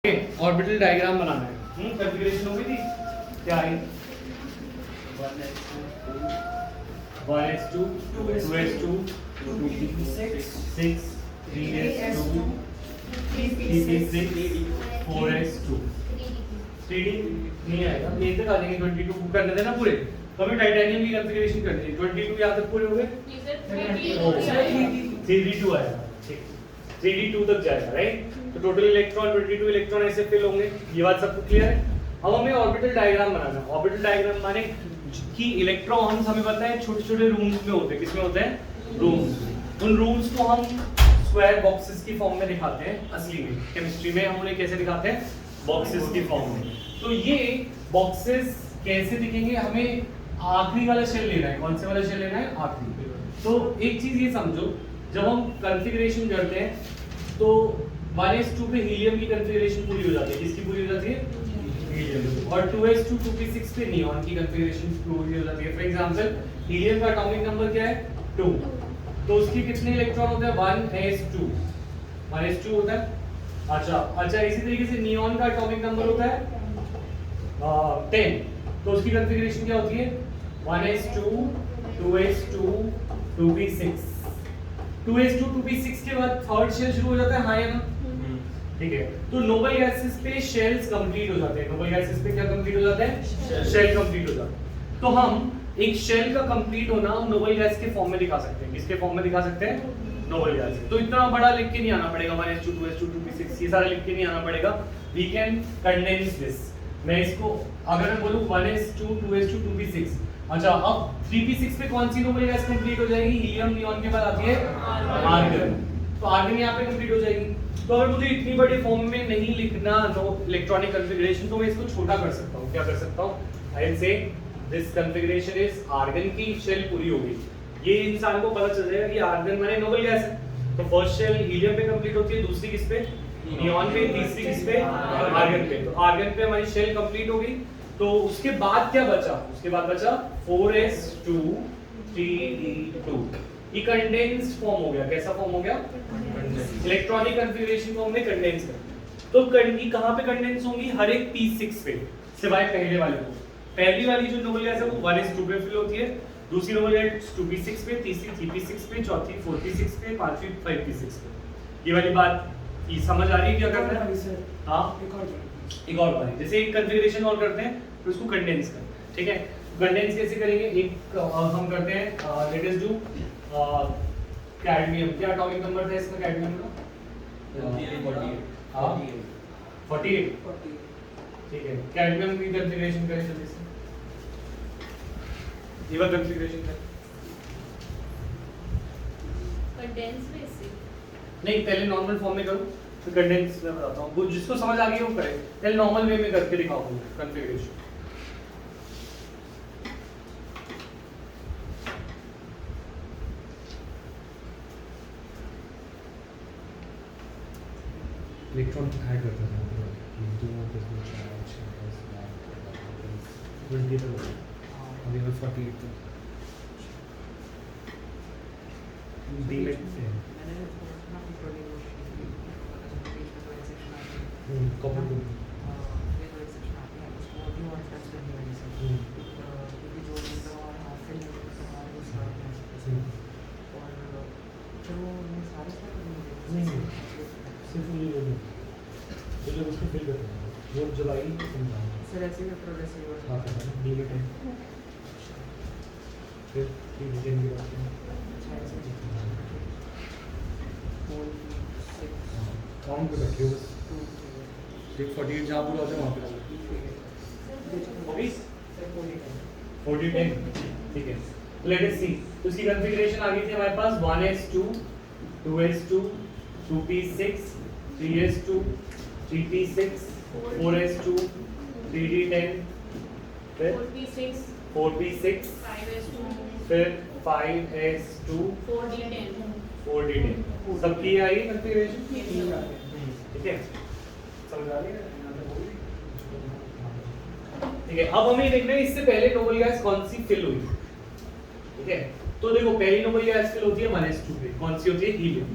Orbital diagram बनाना है। Configuration हो गई थी क्या आई 1s2 2s2 2p6 3s2 3p6 4s2 3d नहीं आएगा, ये तक आ जाएंगे। 22 करने देना पूरे, तो हमें टाइटेनियम की कॉन्फ़िगरेशन करनी है। 22 यहाँ तक पूरे हो गए, 3d2 आएगा, ठीक 3d2 तक जाएगा, राइट। तो टोटल इलेक्ट्रॉन 22 इलेक्ट्रॉन ऐसे फिल होंगे। ये बात सबको क्लियर है। अब हमें ऑर्बिटल डायग्राम बनाना है। ऑर्बिटल डायग्राम माने कि इलेक्ट्रॉन्स हमें पता है छोटे छोटे रूम्स में होते हैं। किसमें होते हैं? रूम्स। उन रूम्स को हम स्क्वायर बॉक्सेस की फॉर्म में दिखाते हैं। असली में केमिस्ट्री में हम उन्हें कैसे दिखाते हैं? बॉक्सेस की फॉर्म में। तो ये बॉक्सेस कैसे दिखेंगे? हमें आखिरी वाला शेल लेना है। कौन से वाला शेल लेना है? आखिरी। तो एक चीज ये समझो, जब हम कॉन्फ़िगरेशन करते हैं तो 1s2 पे हीलियम की कॉन्फ़िगरेशन पूरी हो जाती है। किसकी पूरी हो जाती है? हीलियम। और 2s2 2p6 पे नियॉन की कॉन्फ़िगरेशन पूरी हो जाती है। फॉर एग्जांपल हीलियम का एटॉमिक नंबर क्या है? 2। तो उसके कितने इलेक्ट्रॉन होते हैं? 1s2 होता है। अच्छा इसी तरीके से नियॉन का एटॉमिक नंबर होता है 10। तो उसकी कॉन्फ़िगरेशन क्या होती है? 1s2 2s2 2p6। 2s2 2p6 के बाद थर्ड शेल शुरू हो जाता है, हाँ या ना? ठीक है। तो नोबल गैसेस पे शेल्स कंप्लीट हो जाते हैं। नोबल गैसेस पे क्या कंप्लीट हो जाते हैं? शेल कंप्लीट हो जाते हैं। तो हम एक शेल का कंप्लीट होना हम नोबल गैस के फॉर्म में दिखा सकते हैं। किसके फॉर्म में दिखा सकते हैं? Noble gas. तो इतना बड़ा लिख के नहीं आना पड़ेगा 1s2 2s2 2p6 ये सारा लिख के नहीं आना पड़ेगा। We can condense this. मैं इसको अगर मैं बोलूं 1s2 2s2 2p6, अच्छा अब 3p6 पे कौन सी नोबल गैस कंप्लीट हो जाएगी? हीलियम नियॉन के बाद आती है आर्गन। तो आर्गन यहाँ पे कंप्लीट हो जाएगी। तो अगर मुझे इतनी बड़ी फॉर्म में नहीं लिखना नो इलेक्ट्रॉनिक कॉन्फ़िगरेशन, तो मैं इसको छोटा कर सकता हूँ। क्या कर सकता हूँ? I will say this configuration is argon की शेल पूरी हो गई। ये इंसान को पता चल जाएगा कि आर्गन माने नोबल गैस है। तो फर्स्ट शेल हीलियम पे कंप्लीट होती है, दूसरी किस पे? नियॉन पे, तीसरी किस पे? आर्गन पे। तो आर्गन पे हमारी शेल कंप्लीट हो गई। तो उसके बाद क्या बचा? उसके बाद बचा 4s2 3d2। ये कंडेंस्ड फॉर्म हो गया। कैसा फॉर्म हो गया? इलेक्ट्रॉनिक कॉन्फ़िगरेशन को हमने कंडेंस कर। तो ये कहां पे कंडेंस होंगी? हर एक p6 पे, सिवाय पहले वाले को। पहली वाली जो नोबल गैस है वो 1s2 पे फिल होती है, दूसरी नोबल गैस 2p6 पे, तीसरी 3p6 पे, चौथी 4p6 पे, पांचवी 5p6 पे। ये वाली बात ये समझ आ रही है? क्या करना है? हां एक और बारी जैसे एक कॉन्फ़िगरेशन और करते हैं तो इसको कंडेंस कर, ठीक है। कंडेंस कैसे करेंगे? एक हम करते हैं, लेट अस डू कैडमियम। क्या एटॉमिक नंबर था इसका कैडमियम का? 48। ठीक है, कैडमियम की कॉन्फ़िगरेशन करें जल्दी से। ये वाला कॉन्फ़िगरेशन करें। कंडेंस में से नहीं, पहले नॉर्मल फॉर्म में करो तो कंडेंस में बताता हूँ। वो जिसको समझ आ गई वो करे। पहले नॉर्मल वे में करके दिखाऊंगा कॉन्फ़िगरेशन। इलेक्ट्रॉन ऐड करता था अभी 48 कॉपर सिर्फ ये तो जब उसको फिल करते हैं वो जब आएगी तो समझाऊंगा सर ऐसे ही प्रोग्रेसिव हाँ करना डी में 10 फिर ठीक है की बात करें काउंट पे रखिए बस एक 48 जहाँ पूरा हो जाए वहाँ पे हो गई 40 ठीक है। लेट अस सी, तो इसकी कॉन्फ़िगरेशन आ गई थी हमारे पास 1s2 2s2 2p6 3s2 3p6 4s2 3d10 फिर 4p6 फिर 5s2 4d10 सबकी आई कॉन्फ़िगरेशन, ठीक है। समझ आ रही है? ठीक है, अब हमें देखना है इससे पहले नोबल गैस कौन सी फिल हुई, ठीक है। तो देखो पहली नोबल गैस फिल होती है 1s2 पे, कौन सी होती है? हीलियम।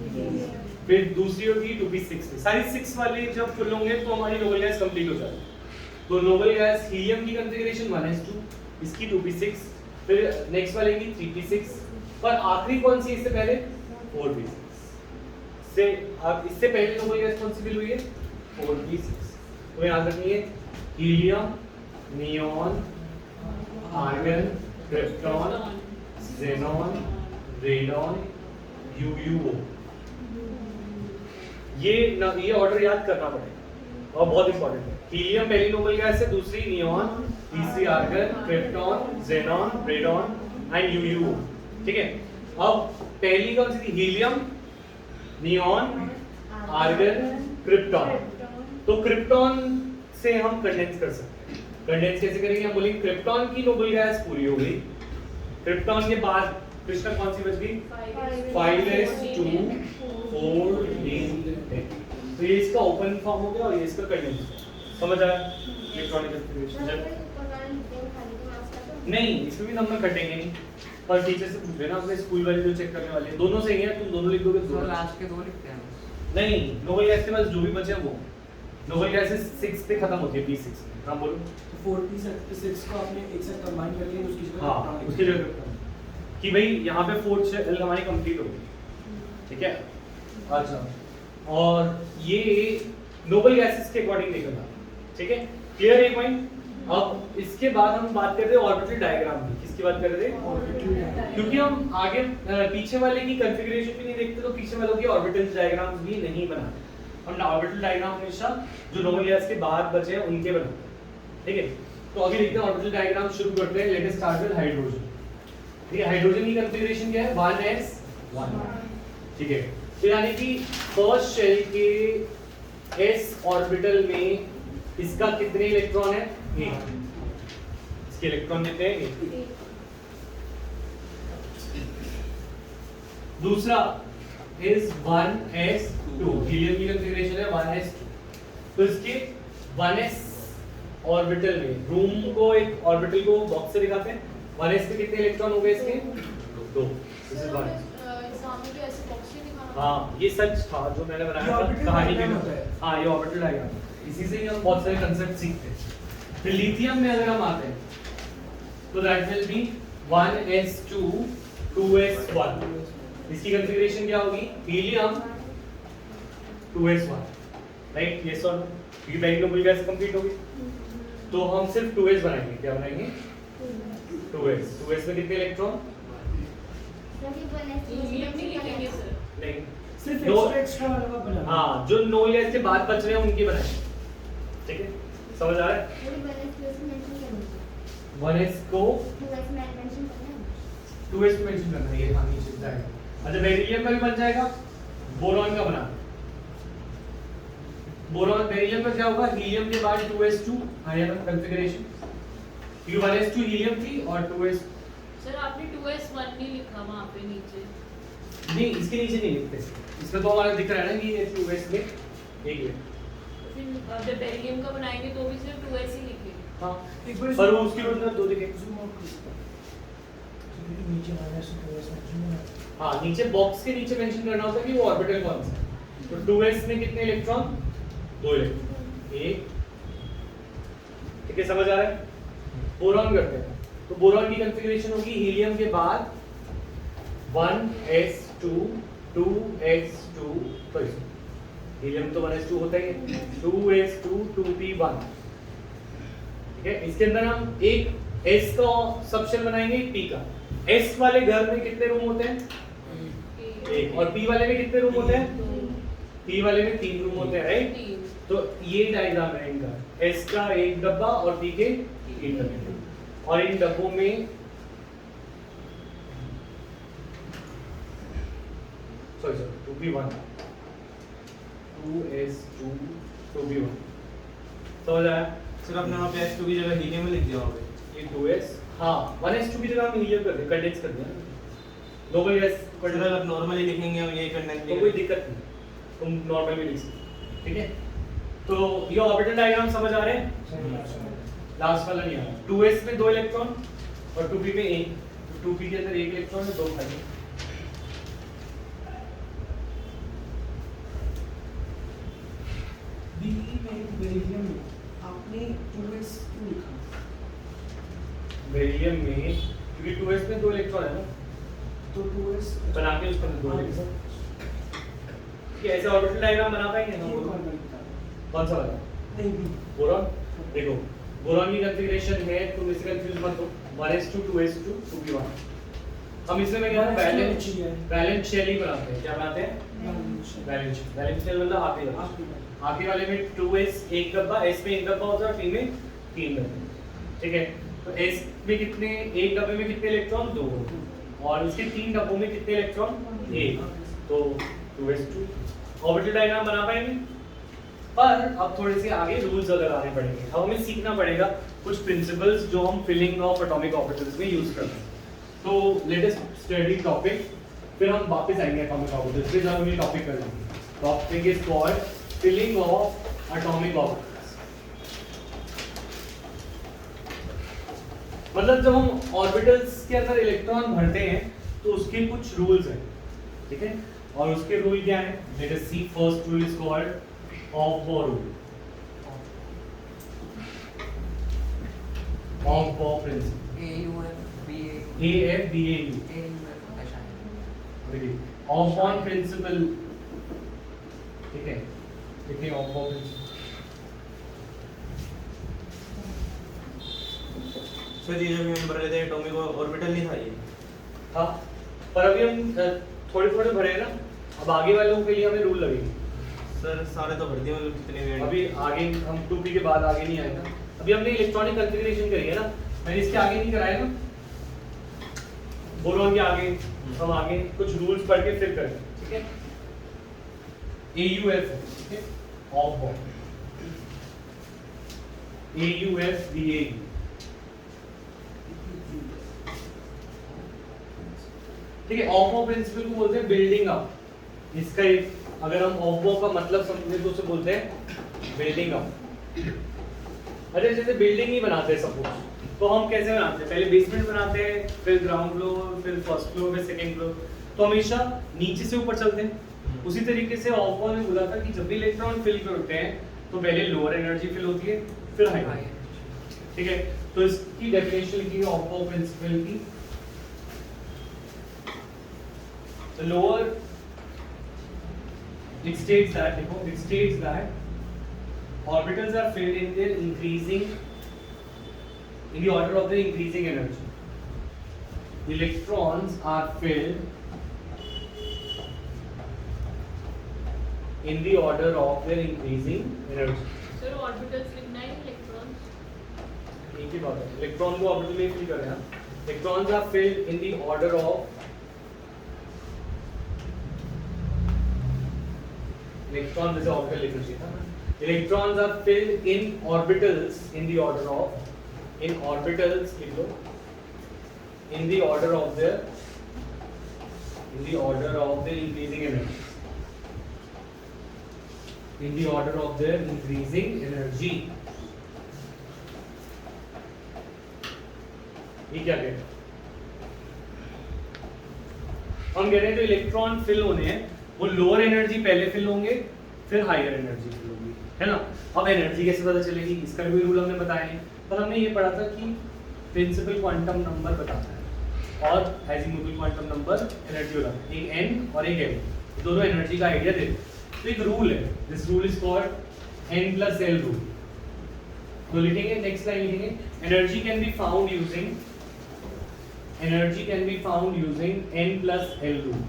फिर दूसरी होगी 2p6 में। सारी 6 वाले जब फुल होंगे तो हमारी नोबल गैस कंप्लीट हो जाएगी। तो नोबल गैस हीलियम की कॉन्फ़िगरेशन 1s2, इसकी 2p6, फिर नेक्स्ट वाले की 3p6, पर आखिरी कौन सी इससे पहले 4p6 से। अब इससे पहले नोबल गैस कौन सी फिल हुई है 4p6। तो याद रखिए helium, neon, argon, krypton, xenon, radon, UUO. ये ऑर्डर याद करना पड़ेगा और बहुत इंपॉर्टेंट है। हीलियम पहली नोबल गैस है, दूसरी नियॉन, तीसरी argon, krypton, xenon, radon and UUO. ठीक है, अब पहली कौन सी थी? Helium, neon, argon, krypton. तो क्रिप्टॉन से हम कंडेंस कर सकते हैं। कंडेंस कैसे करेंगे? हम बोलेंगे क्रिप्टॉन की नोबल गैस पूरी हो गई, क्रिप्टॉन के बाद कृष्णा कौन सी बच गई? 5s2 4d8। तो ये इसका ओपन फॉर्म हो गया और ये इसका कंडेंस। समझ आया इलेक्ट्रॉनिक कॉन्फ़िगरेशन? नहीं, इसमें भी नंबर कटेंगे नहीं, पर टीचर से पूछ लेना, अपने स्कूल वाले जो चेक करने वाले हैं दोनों सही है, तुम दोनों लिख दोगे तो लास्ट के दो लिखते हैं। नहीं, नोबल गैस के पास जो भी बचे हैं वो नोबल गैसेस 6 पे खत्म होती है, p6। हां बोलो। तो 4p6 को आपने एक साथ कंबाइन करके उसकी जगह हाँ, उसकी जगह कि भाई यहाँ पे 4 शेल हमारी कंप्लीट हो गई। ठीक है, अच्छा, और ये नोबल गैसेस के अकॉर्डिंग निकलना। ठीक है, क्लियर है पॉइंट? अब इसके बाद हम बात कर रहे हैं ऑर्बिटल डायग्राम की। किसकी बात कर रहे थे? क्योंकि हम आगे पीछे वाले की कॉन्फ़िगरेशन भी नहीं देखते तो पीछे वालों की ऑर्बिटल डायग्राम्स भी नहीं बनाते। हम ऑर्बिटल डायग्राम हमेशा जो नोबल गैस के बाद बचे हैं उनके बनाते हैं। ठीक है, तो अभी देखते हैं ऑर्बिटल डायग्राम शुरू करते हैं। Let us start with hydrogen. ठीक है, हाइड्रोजन की कॉन्फ़िगरेशन क्या है? 1s1। ठीक है, तो यानी कि फर्स्ट शेल के s ऑर्बिटल में इसका कितने इलेक्ट्रॉन है? 1। इसके इलेक्ट्रॉन कितने हैं? 1। दूसरा is 1s2, हीलियम की कॉन्फ़िगरेशन है 1s2। तो इसके 1s ऑर्बिटल में, रूम को एक ऑर्बिटल को बॉक्स से दिखाते हैं। 1s पे कितने इलेक्ट्रॉन हो गए इसके? 2। This is 1। हाँ, ये सच था जो मैंने बनाया था कहानी के में। हाँ, ये ऑर्बिटल डायग्राम, इसी से ही हम बहुत सारे कांसेप्ट सीखते हैं। फिर लिथियम में अगर हम आते हैं तो that will be 1s2 2s1। इसकी कॉन्फ़िगरेशन क्या होगी? Helium 2s1, right? यस और नो? ये पहली नोबल गैस कंप्लीट होगी तो हम सिर्फ 2s बनाएंगे। क्या बनाएंगे? 2s। 2s में कितने इलेक्ट्रॉन? नहीं, सिर्फ दो। एक्स्ट्रा वाला बनाना। हाँ, जो नोबल गैस के बाद बच रहे हैं उनके बनाएंगे। ठीक है, समझ आ रहा है? 1s को 2s पे मेंशन करना है। ये हाँ नीचे जाएगा। अच्छा, बेरिलियम का भी बन जाएगा, बोरॉन का बना। बोरॉन बेरिलियम का क्या होगा? हीलियम के बाद 2s2 आयन कॉन्फ़िगरेशन। ये 1s2 हीलियम थी और 2s। सर आपने 2s1 नहीं लिखा वहां पे नीचे। नहीं, इसके नीचे नहीं लिखते। इसमें तो हमारा दिख रहा है ना कि ये 2s में एक है। फिर जब बेरिलियम का बनाएंगे तो भी सिर्फ 2s ही लिखेंगे। हाँ, एक बार पर वो उसकी वजह दो दिखे। zoom out कर सकते हैं। नीचे -2s मेंशन हाँ, नीचे बॉक्स के नीचे मेंशन करना होता है कि वो ऑर्बिटल कौन सा है। तो 2s में कितने इलेक्ट्रॉन? 2 इलेक्ट्रॉन। एक। ठीक है, समझ आ रहा है? बोरॉन करते हैं। तो बोरॉन की कॉन्फ़िगरेशन होगी हीलियम के बाद 1s2 2s2, सॉरी हीलियम तो 1s2 होता ही है, 2s2 2p1। ठीक है, इसके अंदर हम एक s का सब शेल बनाएंगे, एक p का। s वाले घर में कितने रूम होते हैं? एक। और p वाले में कितने रूम होते हैं? p वाले में 3 रूम होते हैं, राइट? तो ये डायग्राम है इनका, s का एक डब्बा और p के 3 डब्बे। और इन डब्बों में सॉरी 2p1 2s2 2p1। समझ आया? सर आपने वहाँ पे S2 की जगह हीलियम में लिख दिया होगा। ये 2s, हाँ 1s2 की जगह हम हीलियम कर दें, कंडेंस कर दिया नोबल गैस। सर आप नॉर्मली लिखेंगे हम यही कंडेंस तो कोई दिक्कत नहीं, तुम नॉर्मल भी लिख सकते। ठीक है, तो ये ऑर्बिटल डायग्राम समझ आ रहे हैं? लास्ट वाला नहीं आ रहा। 2s में 2 इलेक्ट्रॉन और 2p में 1। तो 2p के अंदर 1 इलेक्ट्रॉन है, 2 खाली। बीई में बेरिलियम में आपने 2s क्यों लिखा? बेरिलियम में क्योंकि 2s में 2 इलेक्ट्रॉन है ना, तो 2s बना के उसके अंदर 2 इलेक्ट्रॉन कि ऐसे ऑर्बिटल डायग्राम बना पाएंगे ना ये हम? कौन बनता है? कौन सा वाला? नहीं भी बोरॉन। देखो बोरॉन की कॉन्फ़िगरेशन है, तुम इससे कंफ्यूज मत हो, 1s2 2s2 2p1। हम इसमें मैं क्या वैलेंस वैलेंस शेल ही बनाते हैं। क्या बनाते हैं? वैलेंस शेल मतलब आखिरी वाले में 2s एक डब्बा, s में एक डब्बा होता है और p में 3 डब्बे। ठीक है, तो s में कितने, एक डब्बे में कितने इलेक्ट्रॉन? 2, और इसके 3 डब्बों में कितने इलेक्ट्रॉन? 1, तो 2s2। ऑर्बिटल डायग्राम बना पाएंगे, पर अब थोड़े से आगे रूल्स अगर आने पड़ेंगे। अब हमें सीखना पड़ेगा कुछ प्रिंसिपल्स जो हम फिलिंग ऑफ एटॉमिक ऑर्बिटल्स में यूज करते हैं। तो लेट अस स्टडी टॉपिक, फिर हम वापस आएंगे एटॉमिक ऑर्बिटल्स पे जब हम ये टॉपिक कर लेंगे। Topic is called filling of atomic orbitals. मतलब जब हम ऑर्बिटल्स के अंदर इलेक्ट्रॉन भरते हैं तो उसके कुछ रूल्स हैं, ठीक है, और उसके रूल क्या है? Let us see. First rule is called aufbau rule, aufbau principle. AFBAU aufbau principle, ठीक है, देखिए ऑफ-बॉ प्रिंसिपल। सर ये जो हम भर रहे थे एटॉमिक ऑर्बिटल नहीं था ये? हाँ, पर अभी हम थोड़े थोड़े भरे हैं ना, अब आगे वालों के लिए हमें रूल लगेंगे। सर सारे तो भर दिए, मतलब कितने में? अभी आगे हम 2p के बाद आगे नहीं आएगा। अभी हमने इलेक्ट्रॉनिक कॉन्फ़िगरेशन करी है ना, मैंने इसके आगे नहीं कराया ना, बोरॉन के आगे हम आगे कुछ रूल्स पढ़ के फिर करेंगे, ठीक है। AUF है, ठीक है, ऑफ बॉ, AUFBAU, ठीक है। ऑफ बॉ प्रिंसिपल को बोलते हैं बिल्डिंग अप। इसका एक अगर हम ऑफ बॉ का मतलब समझे तो उसे बोलते हैं बिल्डिंग अप। अच्छा, जैसे बिल्डिंग ही बनाते हैं सपोज, तो हम कैसे बनाते हैं? पहले बेसमेंट बनाते हैं, फिर ग्राउंड फ्लोर, फिर फर्स्ट फ्लोर, फिर सेकंड फ्लोर, तो हमेशा नीचे से ऊपर चलते हैं। उसी तरीके से ऑफ बॉ ने बोला था कि जब भी इलेक्ट्रॉन फिल करते हैं तो पहले लोअर एनर्जी फिल होती है, फिर हाई, ठीक है। तो इसकी डेफिनेशन लिखी है ऑफ बॉ प्रिंसिपल की। The lower it states that orbitals are filled in their increasing, in the order of their increasing energy. Electrons are filled in the order of their increasing energy. Sir orbitals लिखना है electrons? एक ही बात है, electron को orbital में fill कर रहे हैं। Electrons are filled in the order of, electron जैसे ऑर्बिटल लिखना चाहिए था। Electrons are filled in orbitals in the order of, इन ऑर्बिटल्स लिख लो, in the order of their, in the order of their increasing energy, in the order of their increasing energy. ये क्या कहते हैं? हम कह रहे हैं जो इलेक्ट्रॉन फिल होने हैं वो लोअर एनर्जी पहले फिल होंगे, फिर हायर एनर्जी फिल होगी, है ना। अब एनर्जी कैसे पता चलेगी, इसका भी रूल हमने बताया है, पर हमने ये पढ़ा था कि प्रिंसिपल क्वांटम नंबर बताता है और एजीमुथल क्वांटम नंबर एनर्जी बताता है। एक n और एक m, दोनों एनर्जी का आइडिया देते हैं। तो एक रूल है, this rule is called n+l rule. तो लिखेंगे, नेक्स्ट लाइन लिखेंगे, energy can be found using, energy can be found using n+l rule.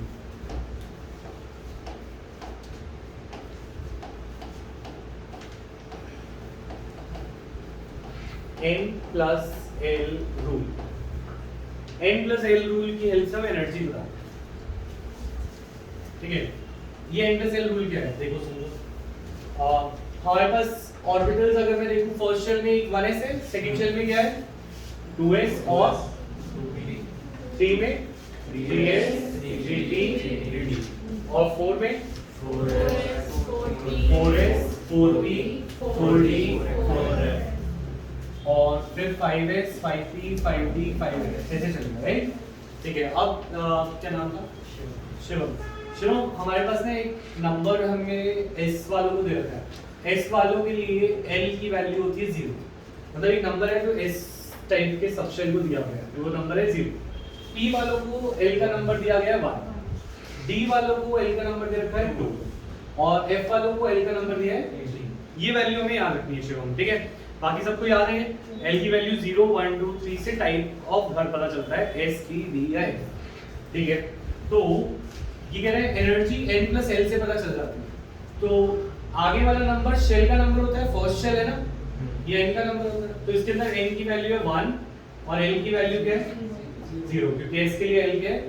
n+l rule, n+l rule की हेल्प से हम एनर्जी बताते हैं, ठीक है। ये n+l रूल क्या है देखो समझो। हमारे पास ऑर्बिटल्स अगर मैं देखूं, फर्स्ट शेल में एक 1s है, सेकंड शेल में क्या है 2s और 3 में 3s 3p और 4 में 4s 4p 4d 4f और फिर 5s 5p 5d 5s ऐसे चलेगा, राइट। ठीक है, अब क्या नाम था? शिवम। शिवम, हमारे पास ना एक नंबर हमें s वालों को दे रखा S वालों के लिए L की वैल्यू होती है 0, मतलब एक नंबर है जो S टाइप के सबशेल को दिया गया है, वो नंबर है 0। P वालों को L का नंबर दिया गया है 1, D वालों को L का नंबर दे रखा है 2 और F वालों को L का नंबर दिया है 3। ये वैल्यू हमें याद रखनी है शिवम, ठीक है। बाकी सबको याद है L की वैल्यू 0 1 2 3 से टाइप ऑफ घर पता चलता है S P D या F, ठीक है। तो ये कह रहे हैं एनर्जी N प्लस L से पता चल जाती है। तो आगे वाला नंबर शेल का नंबर होता है, फर्स्ट शेल है ना, ये N का नंबर होता है, तो इसके अंदर N की वैल्यू है 1 और L की वैल्यू क्या है 0, क्योंकि S के लिए L क्या है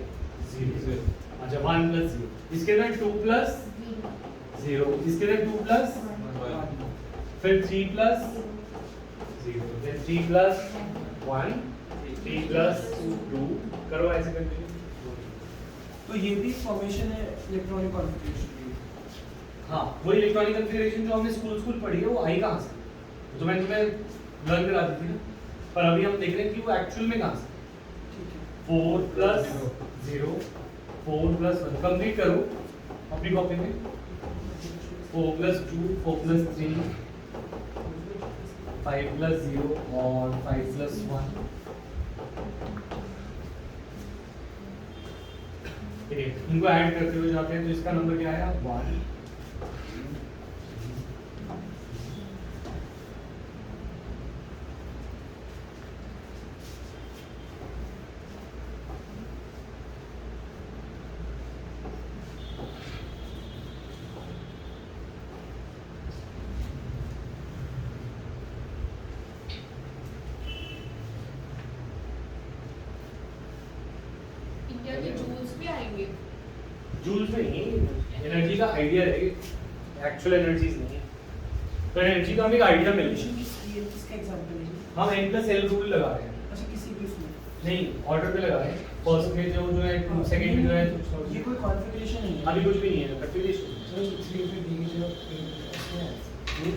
0। अच्छा 1 प्लस 0, इसके अंदर 2 प्लस 0, इसके अंदर 2 प्लस फिर 3 प्लस 0, then 3 प्लस 1, 3 प्लस 2, करो ऐसे कंटिन्यू। तो ये भी फॉर्मेशन है इलेक्ट्रॉनिक कॉन्फ़िगरेशन की। हाँ, वो इलेक्ट्रॉनिक कॉन्फ़िगरेशन जो हमने स्कूल पढ़ी है वो आई कहाँ से, तो मैंने तुम्हें लर्न करा दी थी ना, पर अभी हम देख रहे हैं कि वो एक्चुअल में कहाँ से। ठीक है। 4 प्लस 0, 4 प्लस 1, कंप्लीट करो अपनी कॉपी में। 4 प्लस 2, 4 प्लस 3, 5 प्लस 0 और 5 प्लस 1, ठीक है। इनको ऐड करते हुए जाते हैं तो इसका नंबर क्या आया 1। इंडिया के जूल्स भी आएंगे। जूल्स में नहीं, एनर्जी का आइडिया है, एक्चुअल एनर्जीज नहीं है। तो एनर्जी का हमें एक आइडिया मिल गया। किसका एग्जांपल है? हम n प्लस l रूल लगा रहे हैं, अच्छा किसी भी उसमें नहीं ऑर्डर पे लगा रहे हैं, फर्स्ट में जो है सेकंड में जो है ये कोई कॉन्फ़िगरेशन नहीं है। अभी कुछ भी नहीं है, कैलकुलेशन सर 3 पे डी जो इसमें है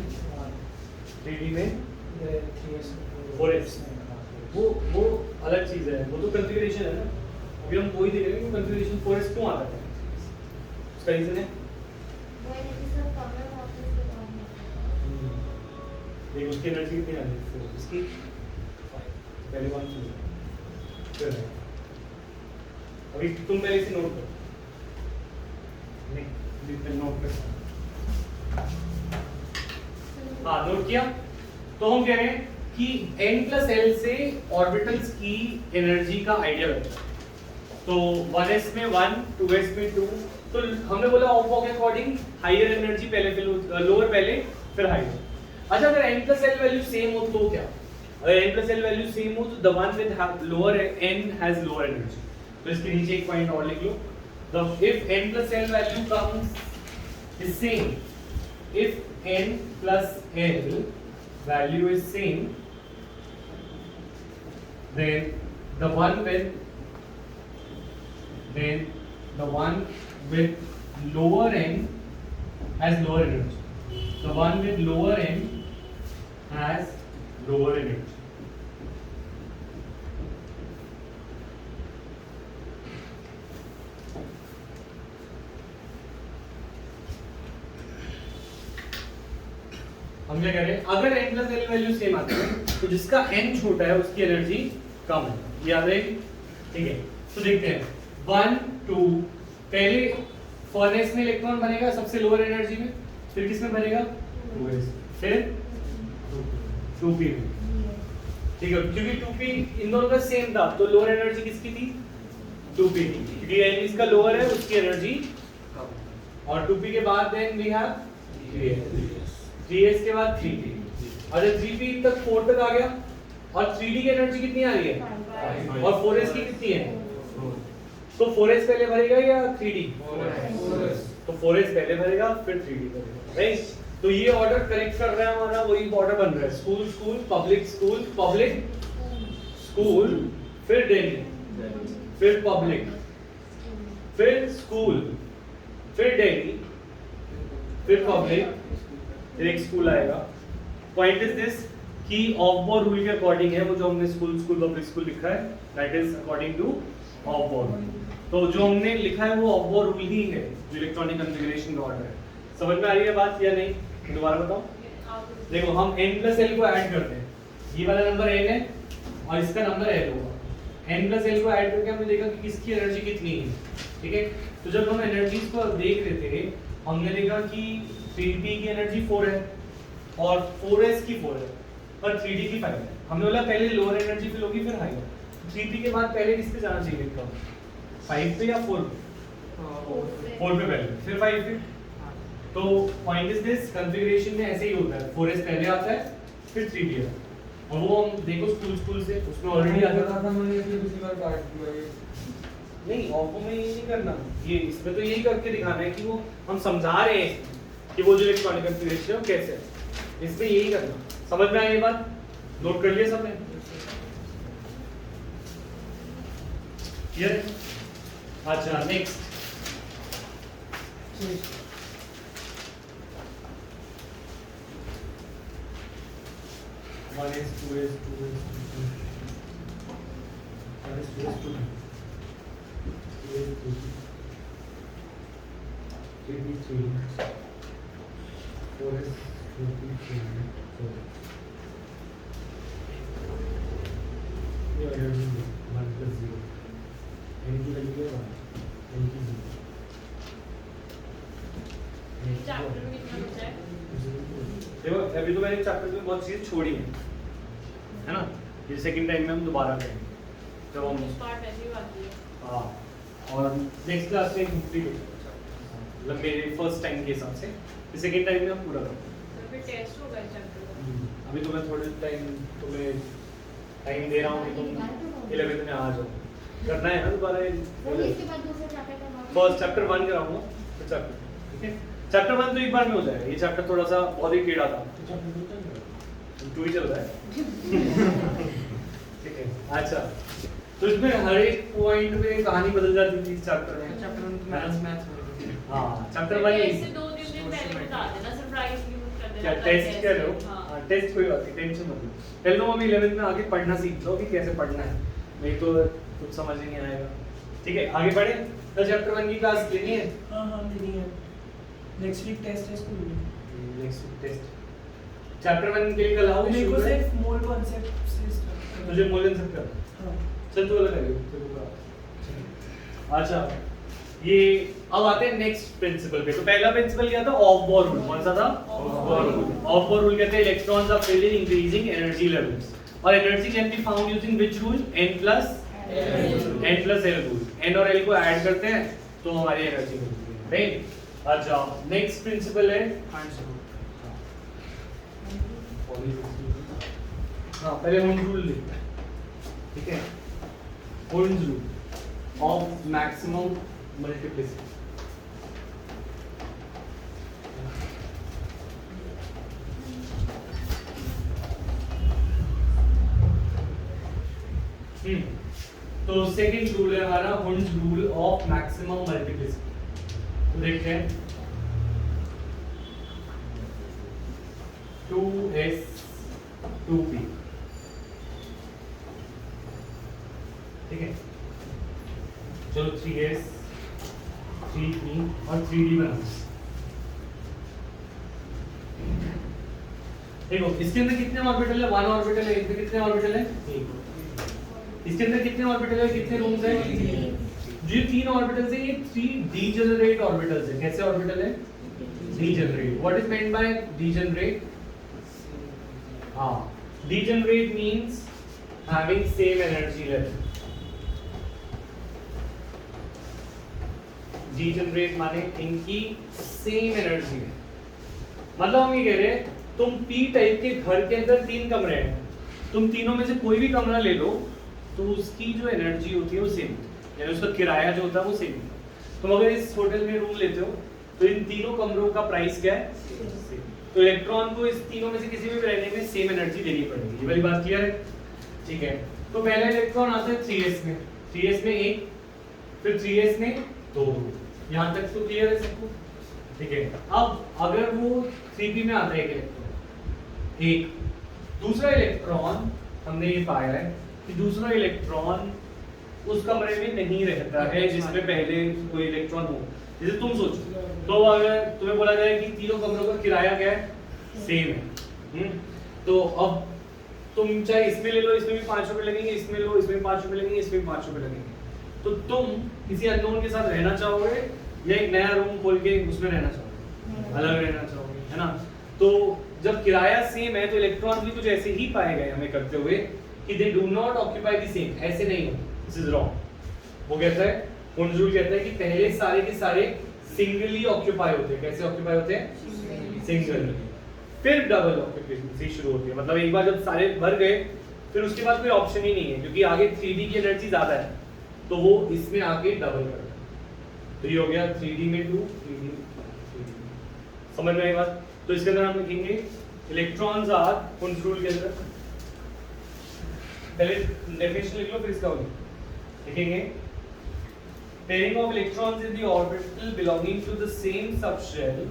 3D में 3s 4s वो अलग चीज है, वो तो कॉन्फ़िगरेशन है ना। अभी हम वही देख रहे हैं कि कॉन्फ़िगरेशन 4s क्यों आता है, उसका रीजन है देखो उसकी एनर्जी कितनी आ रही है, 4 इसकी 5, पहले 1 2 फिर अभी तुम पहले से नोट करो, नहीं नोट कर, हाँ नोट किया। तो हम कह रहे हैं कि n प्लस l से ऑर्बिटल्स की एनर्जी का आइडिया लगता है। तो 1s में 1, 2s में 2, तो हमने बोला ऑफ के अकॉर्डिंग हायर एनर्जी पहले फिर लोअर पहले फिर हायर। अच्छा अगर n plus l value same हो तो क्या, अगर n plus l value same हो तो the one with lower n has lower energy. तो इसके नीचे एक पॉइंट और लिख लो, the if n plus l value comes is same, if n plus l value is same, then the one with lower n has lower energy. The one with lower n has lower energy. हम क्या कह रहे हैं, अगर n plus l value same आती है तो जिसका n छोटा है उसकी एनर्जी कम है, याद रहेगी, ठीक है। तो देखते हैं 1 2, पहले फर्नेस में इलेक्ट्रॉन बनेगा सबसे लोअर एनर्जी में, फिर किस में बनेगा 2s, फिर 2p में, ठीक है। क्योंकि 2p इन दोनों का सेम था तो लोअर एनर्जी किसकी थी 2p की, क्योंकि n इसका लोअर है उसकी एनर्जी कम, और 2p के बाद देन वी हैव 3s के बाद 3p, और जब 3p तक 4 तक आ गया और 3d की एनर्जी कितनी आ रही है और 4s की कितनी है, तो 4s पहले भरेगा या 3d, तो 4s पहले भरेगा फिर 3d भरेगा, राइट। तो ये ऑर्डर करेक्ट कर रहा है हमारा, वही ऑर्डर बन रहा है, school school public school public school, फिर दिल्ली, फिर पब्लिक, फिर स्कूल, फिर दिल्ली, फिर पब्लिक, फिर एक स्कूल आएगा। पॉइंट इज दिस कि ऑफ बोर रूल के अकॉर्डिंग है वो जो हमने स्कूल स्कूल पब्लिक स्कूल लिखा है, that is according two of bore. तो जो हमने लिखा है वो ऑफ बोर रूल ही है जो इलेक्ट्रॉनिक कॉन्फ़िगरेशन का ऑर्डर है। समझ में आ रही है बात या नहीं? दोबारा बताओ। देखो हम n प्लस एल को ऐड करते हैं, ये वाला नंबर n है और इसका नंबर l होगा। n प्लस एल को ऐड करके हमने देखा कि किसकी एनर्जी कितनी है, ठीक है। तो जब हम एनर्जीज को देख रहे थे हमने देखा कि 3p की एनर्जी 4 है और 4s की 4 है और 3d की 5 है। हमने बोला पहले लोअर एनर्जी फिल होगी फिर हाई। 3p के बाद पहले किस पे जाना चाहिए इलेक्ट्रॉन, 5 पे या 4 पे? 4 पे पहले फिर 5 पे। तो पॉइंट इज दिस, कॉन्फ़िगरेशन में ऐसे ही होता है, 4s पहले आता है फिर 3p आता है। और वो हम देखो स्कूल से उसमें ऑलरेडी आ गया था। मैंने ये पिछली बार काट दिया ये। नहीं ऑफो में ये नहीं करना, ये इसमें तो यही करके दिखाना है कि वो हम समझा रहे हैं कि वो जो इलेक्ट्रॉनिक कॉन्फ़िगरेशन है वो कैसे है, इसमें यही करना। समझ में आई ये बात? नोट कर लिया सबने? क्लियर है? अच्छा next, One is 2 is 2 is 2 One is 2 is 2 2 is 2 3 is 3 4 is 23 4 ये एनर्जी 1 plus 0 n की वैल्यू है 1 n की 0 चैप्टर में कितना बचा है? देखो अभी तो मैंने चैप्टर में बहुत चीजें छोड़ी है ना, ये सेकंड टाइम में हम दोबारा करेंगे जब हम कुछ पार्ट ऐसे ही बाकी है। हाँ, और नेक्स्ट क्लास में कंप्लीट हो जाएगा, मतलब मेरे फर्स्ट टाइम के हिसाब से सेकंड टाइम में हम पूरा करेंगे। तो फिर टेस्ट होगा इस चैप्टर का। अभी तो मैं थोड़े टाइम तुम्हें टाइम दे रहा हूँ कि तुम 11th में आ जाओ, करना है ना दोबारा। फर्स्ट चैप्टर 1 कराऊंगा फिर चैप्टर, ठीक है। चैप्टर 1 तो एक बार में हो जाएगा, ये चैप्टर थोड़ा सा बहुत ही टेढ़ा था, 2 ही चल रहा है ठीक है। अच्छा तो इसमें हर एक पॉइंट में कहानी बदल जाती थी इस चैप्टर में। चैप्टर मैथ्स हाँ चैप्टर 1 ऐसे 2-3 दिन पहले बता देना, सरप्राइज यूज कर देना। क्या टेस्ट कर रहे हो? हाँ टेस्ट कोई बात नहीं, टेंशन मत लो। पहले तो हम 11th में आगे पढ़ना सीख लो कि कैसे पढ़ना है, नहीं तो कुछ समझ ही नहीं आएगा। ठीक है आगे बढ़े, तो चैप्टर 1 की क्लास लेनी है। हाँ लेनी है, नेक्स्ट वीक टेस्ट है स्कूल में। नेक्स्ट टेस्ट चैप्टर 1 के लिए कल आओगे? मेरे को सिर्फ मोल कॉन्सेप्ट से स्टार्ट करना। तुझे मोल कॉन्सेप्ट कर, हाँ चल तू अलग करेगा। अच्छा ये अब आते हैं नेक्स्ट प्रिंसिपल पे। तो पहला प्रिंसिपल क्या था? Aufbau rule. कौन सा था? ऑफ बोर रूल कहते हैं electrons are filled in increasing energy levels, और energy can be found using which rule? n plus l rule. n और l को ऐड करते हैं तो हमारी एनर्जी मिलती है, राइट। अच्छा नेक्स्ट प्रिंसिपल है हाँ पहले होल्ड रूल लिखते हैं, ठीक है। Hold rule of maximum multiplicity. तो सेकंड रूल है हमारा hold rule of maximum multiplicity. तो देखते हैं 2s 2p, ठीक है। चलो 3s 3p और 3d बनाते हैं। देखो इसके अंदर कितने ऑर्बिटल है? 1 ऑर्बिटल है। इसमें कितने ऑर्बिटल है? 1। इसके अंदर कितने ऑर्बिटल है? कितने रूम्स हैं? जो 3 ऑर्बिटल्स हैं ये 3 डीजेनरेट ऑर्बिटल्स हैं। कैसे ऑर्बिटल है? Degenerate. What is meant by degenerate? हाँ, degenerate means having same energy level. Degenerate माने इनकी सेम एनर्जी है। मतलब हम ये कह रहे हैं तुम P टाइप के घर के अंदर 3 कमरे हैं, तुम तीनों में से कोई भी कमरा ले लो तो उसकी जो एनर्जी होती है वो सेम, यानी उसका किराया जो होता है वो सेम। तुम अगर इस होटल में रूम लेते हो तो इन तीनों कमरों का प्राइस क्या है? सेम। तो इलेक्ट्रॉन को इस तीनों में से किसी भी रहने में सेम एनर्जी देनी पड़ेगी। ये वाली बात क्लियर है? ठीक है। तो पहला इलेक्ट्रॉन आता है 3s में, 3s में 1, फिर 3s में 2। यहाँ तक तो क्लियर है सबको? ठीक है। अब अगर वो 3p में आता है एक इलेक्ट्रॉन, एक दूसरा इलेक्ट्रॉन, हमने ये पाया है कि दूसरा इलेक्ट्रॉन उस कमरे में नहीं रहता है जिसमें पहले कोई इलेक्ट्रॉन हो। जैसे तुम सोचो, तो अगर तुम्हें बोला जाए कि तीनों कमरों का किराया क्या है? सेम है। तो अब तुम चाहे इसमें ले लो, इसमें भी 5 रुपए लगेंगे, इसमें लो, इसमें 5 रुपए लगेंगे, इसमें भी 5 रुपए लगेंगे। तो तुम किसी अननोन के साथ रहना चाहोगे या एक नया रूम खोल के उसमें रहना चाहोगे? अलग रहना चाहोगे, है ना? तो जब किराया सेम है तो इलेक्ट्रॉन भी कुछ ऐसे ही पाए गए हमें करते हुए कि they do not occupy the same, ऐसे नहीं हो, दिस इज रॉन्ग। वो कहता है, कौन रूल कहता है कि पहले सारे के सारे सिंगली ऑक्यूपाई होते हैं। कैसे ऑक्यूपाई होते हैं? सिंगल। फिर डबल ऑक्यूपेशन शुरू होती है, मतलब एक बार जब सारे भर गए फिर उसके बाद कोई ऑप्शन ही नहीं है, क्योंकि आगे 3D की एनर्जी ज्यादा है तो वो इसमें आके डबल कर देता है। तो ये हो गया 3D में 2, 3D में 3D। समझ में आई बात? तो इसके अंदर हम लिखेंगे इलेक्ट्रॉन्स आर, कौन रूल के अंदर पहले डेफिनेशन लिख लो फिर इसका लिखेंगे pairing of electrons in the orbital belonging to the same subshell,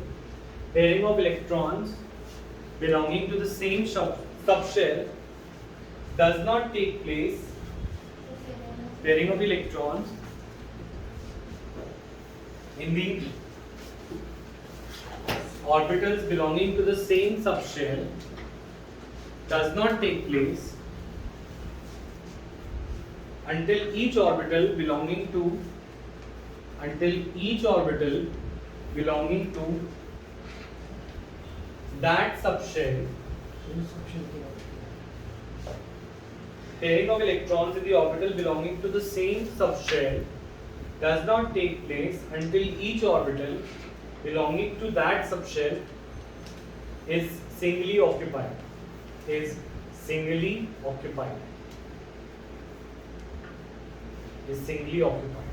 pairing of electrons belonging to the same subshell does not take place, pairing of electrons in the orbitals belonging to the same subshell does not take place until each orbital belonging to that subshell, pairing of electrons in the orbital belonging to the same subshell does not take place until each orbital belonging to that subshell is singly occupied. Is singly occupied. Is singly occupied.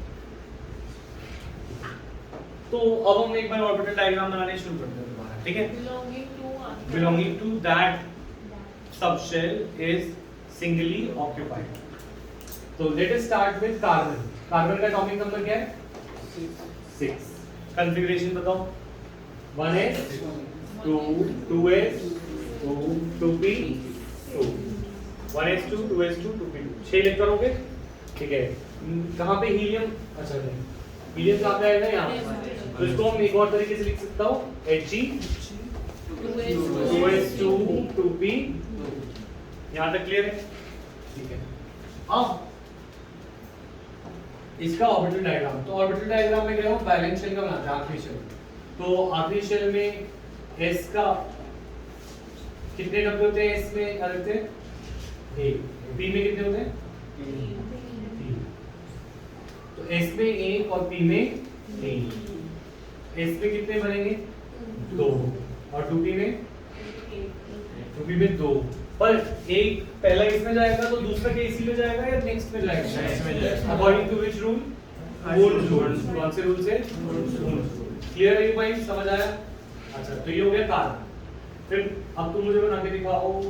तो अब हम एक बार orbital diagram बनाने शुरू करते हैं दोबारा, ठीक है? Belonging to that subshell is singly occupied. So let us start with carbon. Carbon का atomic number क्या है? 6. Configuration बताओ. 1s, 2, 2s, 2, 2p, 2. 1s2, 2s2, 2p2. 6 electron हो गए, ठीक है? कहाँ पे हीलियम? अच्छा नहीं, हीलियम कहाँ पे आएगा? यहाँ। तो इसको हम एक और तरीके से लिख सकता हूँ, He, 2s2, 2p, यहाँ तक क्लियर है? ठीक है। अब इसका ऑर्बिटल डायग्राम, तो ऑर्बिटल डायग्राम में क्या हो, बैलेंस शेल का बनाते हैं, आखिरी शेल। तो आखिरी शेल में s का कितने डब्ल्यू होते हैं? s में क्या रखते हैं? p में कितने होते हैं? 3। तो s में 1 और p में 3। s में कितने बनेंगे? 2 और 2p में 2 पर एक पहला इसमें जाएगा तो दूसरा के इसी में जाएगा या नेक्स्ट में जाएगा? इसमें जाएगा। According to which rule? Moon rule. कौन से रूल से? Moon rule. क्लियर है ये पॉइंट? समझ आया? अच्छा, तो ये हो गया कार्बन। फिर अब तुम मुझे बना के दिखाओ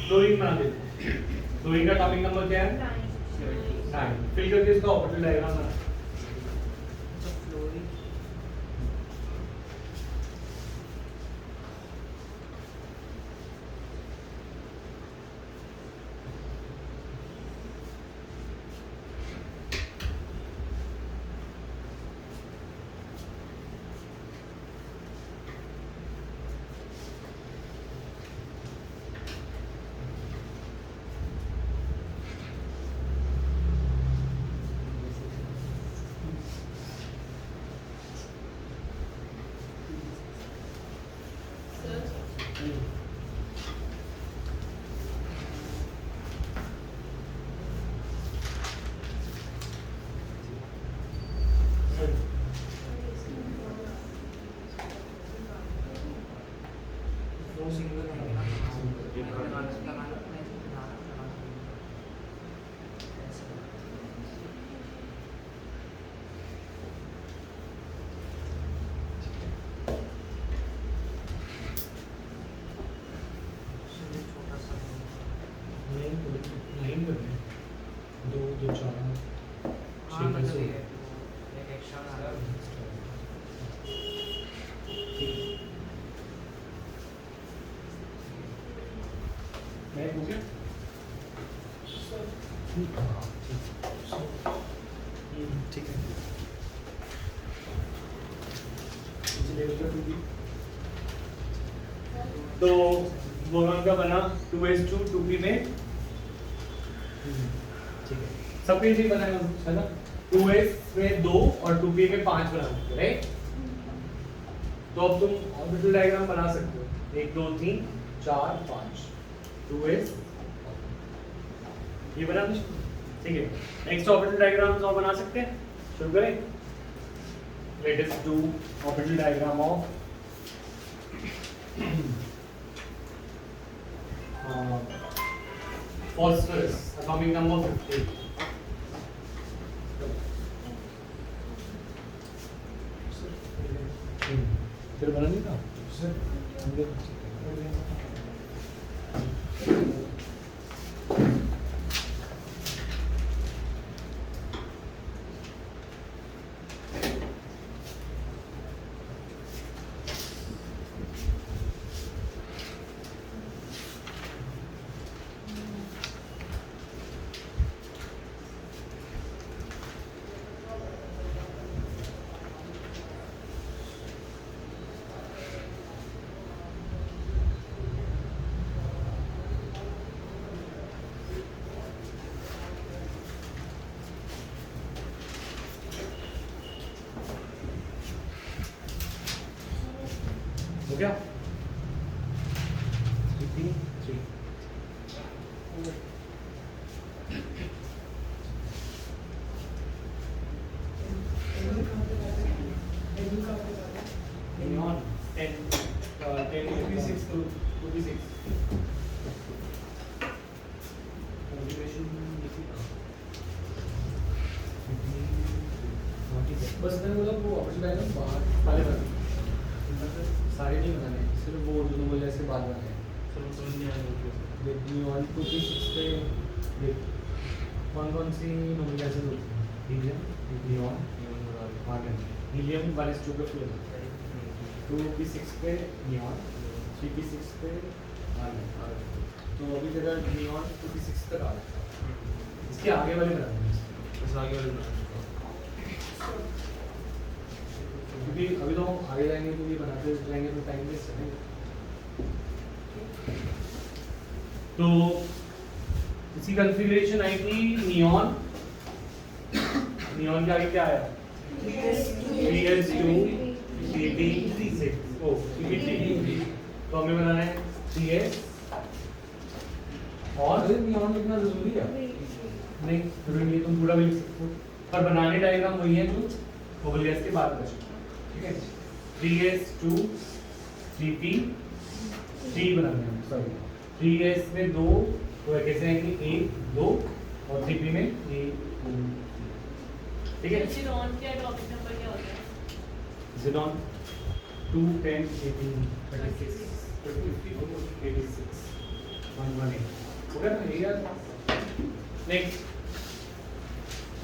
क्लोरीन। बना के क्लोरीन का एटॉमिक नंबर क्या है? 9। फिल करके इसका ऑर्बिटल डायग्राम बना। ठीक है। तो बोरॉन का बना 2s2 2p में, ठीक है, सबके लिए बनाएगा है ना, 2s में 2 और 2p में 5 बना सकते हो, राइट? तो अब तुम ऑर्बिटल डायग्राम बना सकते हो, 1 2 3 4 5 2s, ये बना दो, ठीक है। नेक्स्ट ऑर्बिटल डायग्राम्स और बना सकते हैं, शुरू करें। Let us do orbital diagram of phosphorus, atomic number 50. फिर बना नहीं था सर? हो गया? 3 3 neon 10 10 2p6 2p6 बस मैंने बोला वो ऑप्शन डायग्राम बाहर वाले बना, सारे नहीं बनाने, सिर्फ वो जो तुम बोले ऐसे बात बनाने। देख नियॉन 2p6 पे देख कौन सी नॉर्मल गैसेस होती हैं? Helium, neon, argon. Helium 1s2 पे फ्लो होता है, 2p6 पे नियॉन, 3p6 पे आर्गन। तो अभी तेरा नियॉन 2p6 तक आ रहा है, इसके आगे वाले बनाने हैं, बस आगे वाले बनाना क्योंकि अभी तो आगे जाएंगे तो ये बनाते जाएंगे तो टाइम वेस्ट है। तो इसी कॉन्फ़िगरेशन आई थी नियॉन, नियॉन के आगे क्या आया? 3s2 3p6 ओ 3p3, तो हमें बनाना है 3s और नियॉन लिखना जरूरी है? नहीं जरूरी नहीं, तुम पूरा भी लिख सकते हो, पर बनाने डायग्राम वही है जो बबल गैस के बाद बचे, ठीक है। 3s2 3p3 बनाना है, सॉरी 3s में 2 तो कैसे आएंगे 1 2 और 3p में 1 2, ठीक है। Xenon के एटॉमिक नंबर क्या होता है? Xenon 2 10 18 36 54 86 118, हो गया ना ये यार। नेक्स्ट,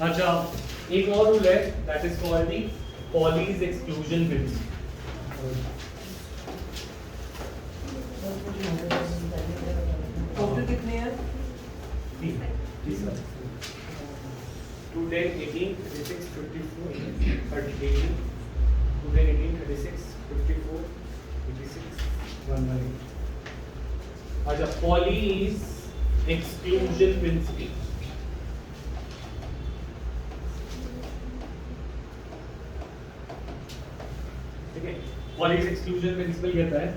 अच्छा एक और रूल है, that is called the Pauli's exclusion principle. Total कितने हैं? 2 10 18 36 54 38 2 10 18 36 54 86 118। अच्छा, पॉलीज एक्सक्लूजन प्रिंसिपल, ठीक है। पॉलीज एक्सक्लूजन प्रिंसिपल कहता है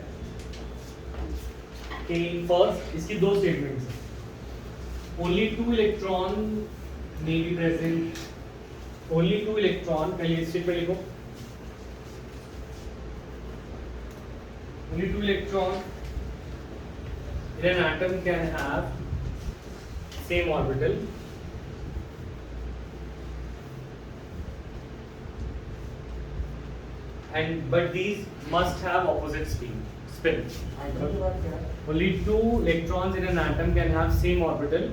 कि फर्स्ट इसकी दो स्टेटमेंट्स हैं, only 2 electron may be present, only 2 electron, पहले स्टेटमेंट लिखो, only 2 electron in an atom can have same orbital and but these must have opposite spin. Only 2 electrons in an atom can have same orbital,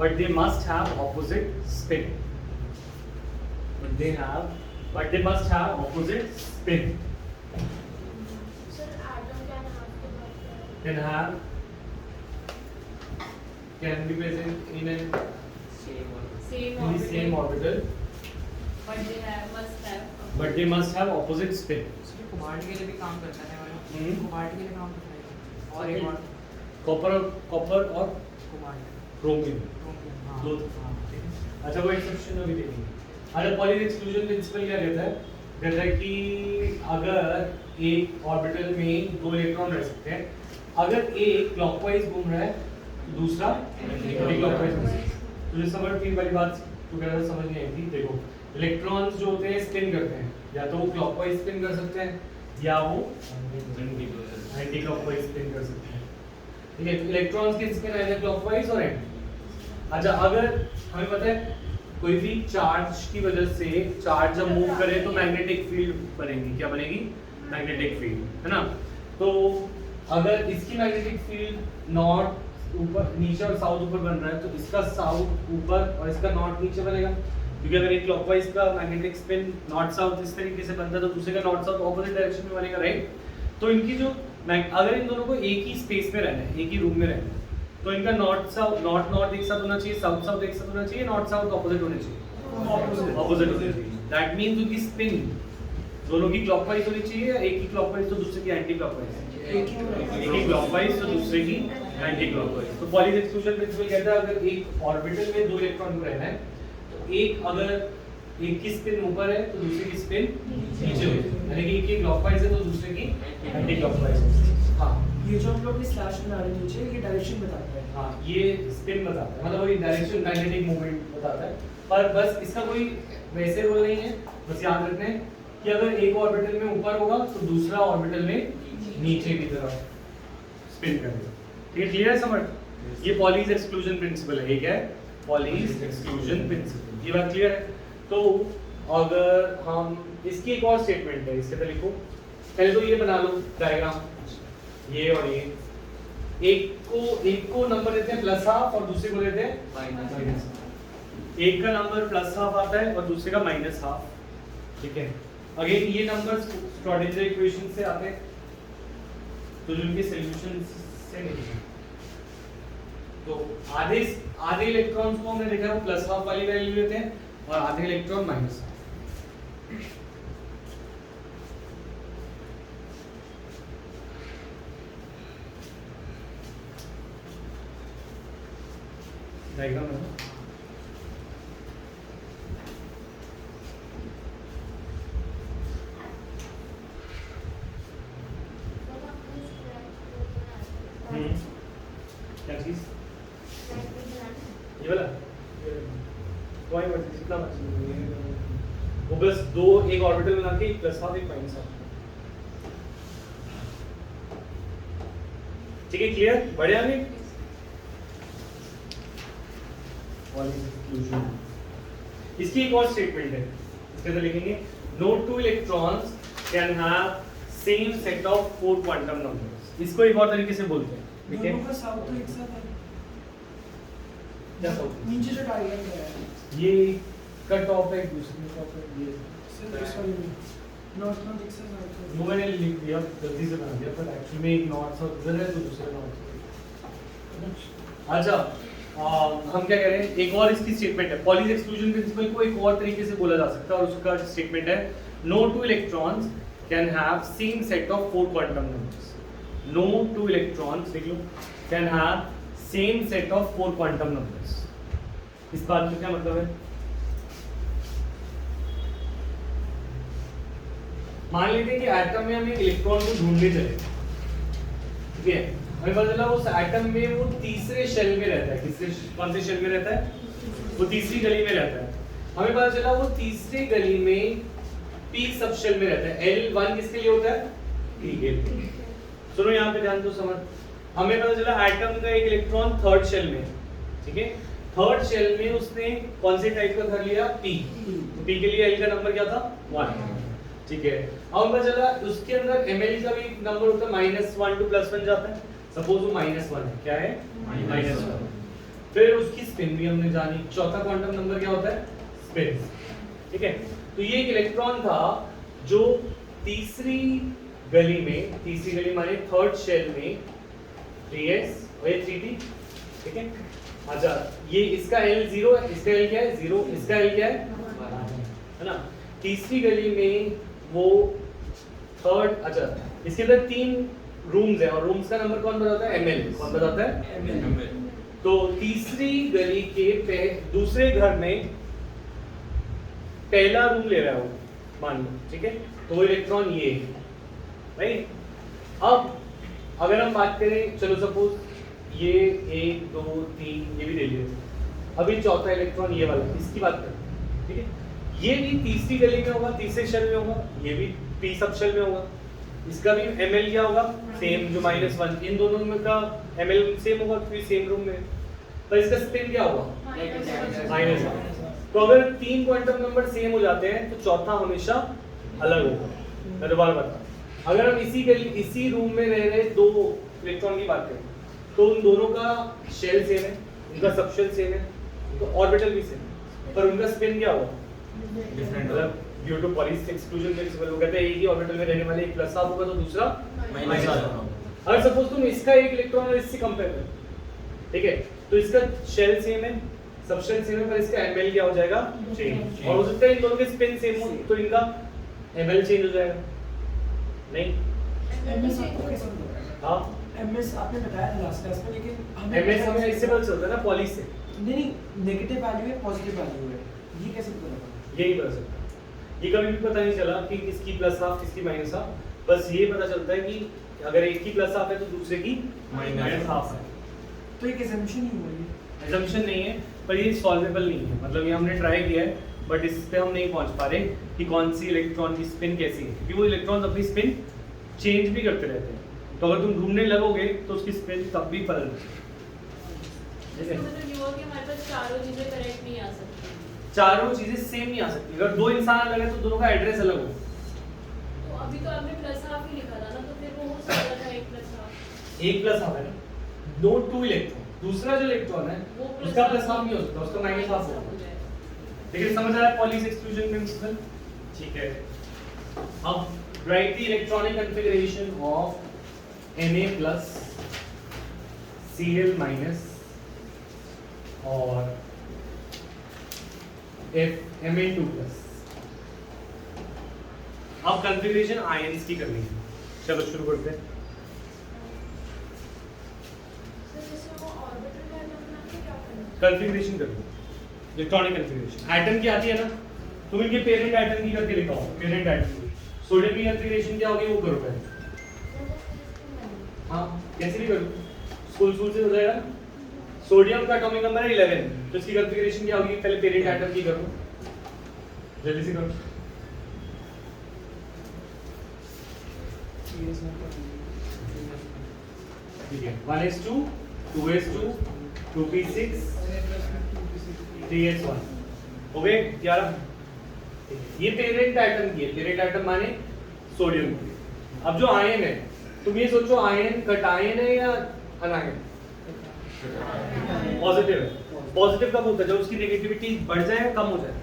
but they must have opposite spin. But they must have opposite spin. Sir, atom Can be present in same the same orbital, but they must have but they must have opposite spin. Cobalt के लिए भी काम करता है हम्म। वाला cobalt के लिए काम करता है और एक और कॉपर और कोबाल्ट क्रोमियम हाँ दो। हाँ ठीक है। अच्छा वो एक्सेप्शन अभी देखेंगे। अच्छा पॉलीज एक्सक्लूजन प्रिंसिपल क्या कहता है? कहता है कि अगर एक ऑर्बिटल में दो इलेक्ट्रॉन रह सकते हैं, अगर एक क्लॉकवाइज घूम रहा है तो दूसरा एंटी क्लॉकवाइज घूम रहा है। तुझे समझ की वाली बात तू कह रहा समझ नहीं आई थी। देखो इलेक्ट्रॉन्स जो होते हैं स्पिन करते हैं, या तो वो क्लॉकवाइज स्पिन कर सकते हैं या वो एंटी क्लॉकवाइज स्पिन कर सकते हैं। ठीक है, इलेक्ट्रॉन्स की स्पिन है क्लॉकवाइज और एंटी। अच्छा अगर हमें पता है कोई भी चार्ज की वजह से चार्ज जब मूव करे तो मैग्नेटिक फील्ड बनेगी। क्या बनेगी? मैग्नेटिक फील्ड, है ना। तो अगर इसकी मैग्नेटिक फील्ड नॉर्थ ऊपर नीचे और साउथ ऊपर बन रहा है तो इसका साउथ ऊपर और इसका नॉर्थ नीचे बनेगा, क्योंकि अगर एक क्लॉकवाइज का मैग्नेटिक स्पिन नॉर्थ साउथ इस तरीके से बनता है तो दूसरे का नॉर्थ साउथ ऑपोजिट डायरेक्शन में बनेगा, राइट। तो इनकी जो अगर इन दोनों को एक ही स्पेस में रहना है, एक ही रूम में रहना है, तो इनका नॉर्थ नॉर्थ एक साथ होना चाहिए, साउथ साउथ एक साथ होना चाहिए, नॉर्थ साउथ ऑपोजिट होने चाहिए, ऑपोजिट होने चाहिए। दैट मींस उनकी स्पिन दोनों की क्लॉकवाइज होनी चाहिए, या एक की क्लॉकवाइज तो दूसरे की एंटी क्लॉकवाइज, एक की क्लॉकवाइज तो दूसरे की एंटी क्लॉकवाइज। तो पॉलीज एक्सक्लूजन प्रिंसिपल कहता है अगर एक ऑर्बिटल में दो इलेक्ट्रॉन को रहना है तो अगर एक की स्पिन ऊपर है तो दूसरे की स्पिन नीचे होगी, यानी कि एक की क्लॉकवाइज है तो दूसरे की एंटी क्लॉकवाइज है। हाँ ये जो हम लोग स्लैश बना रहे हैं नीचे ये डायरेक्शन बताता है। हाँ ये स्पिन बताता है, मतलब वही डायरेक्शन मैग्नेटिक मूवमेंट बताता है। पर बस इसका कोई वैसे रूल नहीं है, बस याद रखना है कि अगर एक ऑर्बिटल में ऊपर होगा तो दूसरा ऑर्बिटल में नीचे की तरफ स्पिन करेगा। ठीक है, क्लियर है समझ? ये पॉलीज एक्सक्लूजन प्रिंसिपल है। ये क्या है? Pauli's exclusion principle. ये बात क्लियर है? तो अगर हम इसकी एक और स्टेटमेंट है, इसके तरह लिखो। पहले तो ये बना लो डायग्राम, ये और ये। एक को नंबर देते हैं प्लस हाफ और दूसरे को देते हैं माइनस हाफ। एक का नंबर प्लस हाफ आता है और दूसरे का माइनस हाफ। ठीक है, अगेन ये नंबर्स श्रोडिंगर इक्वेशन से आते हैं, तो जो इनके सॉल्यूशन से नहीं। तो आधे इलेक्ट्रॉन्स को हमने देखा वो प्लस हाफ वाली वैल्यू लेते हैं और आधे इलेक्ट्रॉन माइनस हाफ। डायग्राम है ना? क्या चीज? ये वाला कोई मत जितना वो बस दो एक ऑर्बिटल बना के एक प्लस हाफ एक माइनस हाफ। ठीक है, क्लियर? बढ़िया नहीं? इसकी एक और स्टेटमेंट है, इसके अंदर लिखेंगे no two electrons can have same set of 4 quantum numbers. इसको एक और तरीके से बोलते हैं, ठीक है? दोनों का साउथ तो एक साथ है। क्या साउथ? नीचे जो डायग्राम है ये कट ऑफ है, दूसरी टॉप है, ये सिर्फ इस वाले में नॉर्थ नॉर्थ एक साथ साउथ वो मैंने लिख दिया, जल्दी से बना दिया, पर एक्चुअली में एक नॉर्थ साउथ इधर है तो दूसरा नॉर्थ। अच्छा हम क्या कह रहे हैं, एक और इसकी स्टेटमेंट है। पॉलीज एक्सक्लूजन प्रिंसिपल को एक और तरीके से बोला जा सकता है और उसका स्टेटमेंट है no two electrons can have same set of 4 quantum numbers. No two electrons देख लो can have same set of 4 quantum numbers. इस बात में क्या मतलब है? मान लेते हैं कि एटम में हम एक इलेक्ट्रॉन को ढूंढने चले, ठीक है? हमें पता चला उस एटम में वो तीसरे शेल में रहता है। कौन से शेल में रहता है? वो तीसरी गली में रहता है। हमें पता चला वो तीसरी गली में p सब शेल में रहता है। L1 किसके लिए होता है? p के लिए। सुनो यहाँ पे ध्यान दो, समझ। हमें पता चला एटम का एक इलेक्ट्रॉन थर्ड शेल में, ठीक है? थर्ड शेल में उसने कौन से टाइप का घर लिया? p। तो p के लिए L का नंबर क्या था? 1, ठीक है? अब पता चला उसके अंदर Ml का भी नंबर होता है -1 to +1 जाता है। सपोज वो -1 है, क्या है? -1। फिर उसकी स्पिन भी हमने जानी। चौथा क्वांटम नंबर क्या होता है? स्पिन, ठीक है? तो ये एक इलेक्ट्रॉन था जो तीसरी गली माने थर्ड शेल में 3s और ये 3p, ठीक है? अच्छा, ये इसका L 0 है, इसका L क्या है? 0, इसका L क्या है? है ना? तीसरी गली में वो थर्ड, अच्छा इसके अंदर 3 रूम्स है और रूम्स का नंबर कौन बताता है? एमएल। कौन बताता है? तो तीसरी गली के दूसरे घर में पहला रूम ले रहा है वो, मान लो, ठीक है, तो वो इलेक्ट्रॉन ये है, राइट। अब अगर हम बात करें, चलो सपोज ये 1 2 3 ये भी ले लिए, अभी चौथा इलेक्ट्रॉन ये वाला, इसकी बात करें, ठीक है, ये भी तीसरी गली में होगा, तीसरे शेल में होगा, ये भी पी सब शेल में होगा, इसका भी एमएल क्या होगा? सेम, जो -1, इन दोनों में का एमएल सेम होगा क्योंकि सेम रूम में है, तो इसका स्पिन क्या होगा? -1। तो अगर 3 क्वांटम नंबर सेम हो जाते हैं तो चौथा हमेशा अलग होगा। मैं दोबारा बता, अगर हम इसी रूम में रह रहे 2 इलेक्ट्रॉन की बात करें तो उन दोनों का शेल सेम है, उनका सबशेल सेम है, तो ऑर्बिटल भी सेम है, पर उनका स्पिन क्या होगा? डिफरेंट मतलब due to Pauli's exclusion principle, वो कहते हैं एक ही ऑर्बिटल में रहने वाले एक प्लस हाफ होगा तो दूसरा माइनस होगा। अगर सपोज तुम इसका एक इलेक्ट्रॉन और इससे कंपेयर करो, ठीक है, तो इसका शेल सेम है, सबशेल सेम है, पर इसका एमएल क्या हो जाएगा? चेंज। और हो सकता है इन दोनों के स्पिन सेम हो तो इनका एमएल चेंज हो जाएगा, नहीं? एमएस आपको कैसे पता? हाँ, एमएस आपने बताया था लास्ट क्लास में, लेकिन एमएस हमें इससे पता चलता है ना, पॉलीस से। नहीं, नेगेटिव वैल्यू है, पॉजिटिव वैल्यू है, ये कैसे पता लगा? यही पता चलता है, ये कभी भी पता नहीं चला कि किसकी प्लस हाफ किसकी माइनस हाफ, बस ये पता चलता है कि अगर एक की प्लस हाफ है तो दूसरे की माइनस हाफ है। तो एक assumption ही हुआ ये। एजम्पशन नहीं है, पर ये सॉल्वेबल नहीं है, मतलब ये हमने ट्राई किया है बट इस पे हम नहीं पहुंच पा रहे कि कौन सी इलेक्ट्रॉन की स्पिन कैसी है, क्योंकि वो इलेक्ट्रॉन अपनी स्पिन चेंज भी करते रहते हैं, तो अगर तुम ढूंढने लगोगे तो उसकी स्पिन तब भी बदल इसका मतलब ये हुआ कि हमारे पास चारों चीजें करेक्ट नहीं आ सकती। चारों चीजें सेम नहीं आ सकती। अगर 2 इंसान अलग है तो दोनों का एड्रेस अलग हो। तो अभी तो आपने प्लस हाफ ही लिखा था ना, तो फिर वो हो सकता था 1 प्लस हाफ। एक प्लस हाफ है ना, 2 इलेक्ट्रॉन, दूसरा जो इलेक्ट्रॉन है वो उसका प्लस हाफ नहीं हो सकता, उसका माइनस हाफ होगा। लेकिन समझ आया पॉलीस एक्सक्लूजन प्रिंसिपल? ठीक है, अब right the electronic configuration of Na plus Cl minus और Ma2 प्लस। अब कॉन्फ़िगरेशन आयंस की करनी है, चलो शुरू करते हैं। सर जैसे वो ऑर्बिटल डायग्राम बना के क्या करना है? कॉन्फ़िगरेशन करनी है, इलेक्ट्रॉनिक कॉन्फ़िगरेशन। एटम की आती है ना, तुम इनके पेरेंट एटम की करके लिखाओ, पेरेंट एटम की। सोडियम की कॉन्फ़िगरेशन क्या होगी वो करो पहले। हाँ, कैसे भी करो, स्कूल से हो जाएगा। सोडियम का एटॉमिक नंबर है 11, तो इसकी कॉन्फ़िगरेशन क्या होगी? पहले पेरेंट एटम की करो, जल्दी से करो। ठीक है, 1s2 2s2 2p6 3s1 हो गए 11। ये पेरेंट एटम की है, पेरेंट एटम माने सोडियम की। अब जो आयन है, तुम ये सोचो आयन कटायन है या अनायन? पॉजिटिव है। पॉजिटिव कब होता है? जब उसकी नेगेटिविटी बढ़ जाए या कम हो जाए?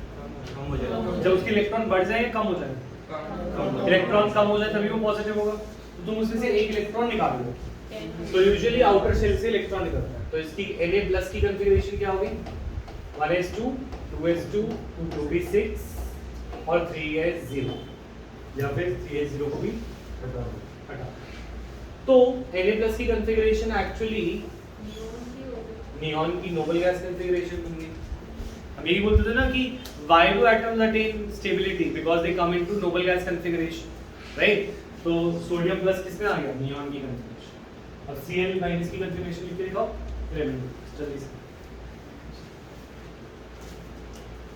कम हो जाएगा। जब उसके इलेक्ट्रॉन बढ़ जाए या कम हो जाए? इलेक्ट्रॉन कम हो जाए तभी वो पॉजिटिव होगा, तो तुम उसमें से एक इलेक्ट्रॉन निकाल लो। तो यूजुअली आउटर शेल से इलेक्ट्रॉन निकलता है, तो इसकी Na प्लस की कॉन्फ़िगरेशन क्या होगी? 1s2 2s2 2p6 और 3s0, या फिर 3s0 को भी हटा दो। तो Na प्लस की कॉन्फ़िगरेशन एक्चुअली नियॉन की नोबल गैस कॉन्फ़िगरेशन होंगी। हम यही बोलते थे ना कि why do atoms attain stability? Because they come into noble gas configuration, right? तो सोडियम प्लस किसमें आ गया? नियॉन की कॉन्फ़िगरेशन। अब Cl माइनस की कॉन्फ़िगरेशन लिख के दिखाओ, जल्दी से।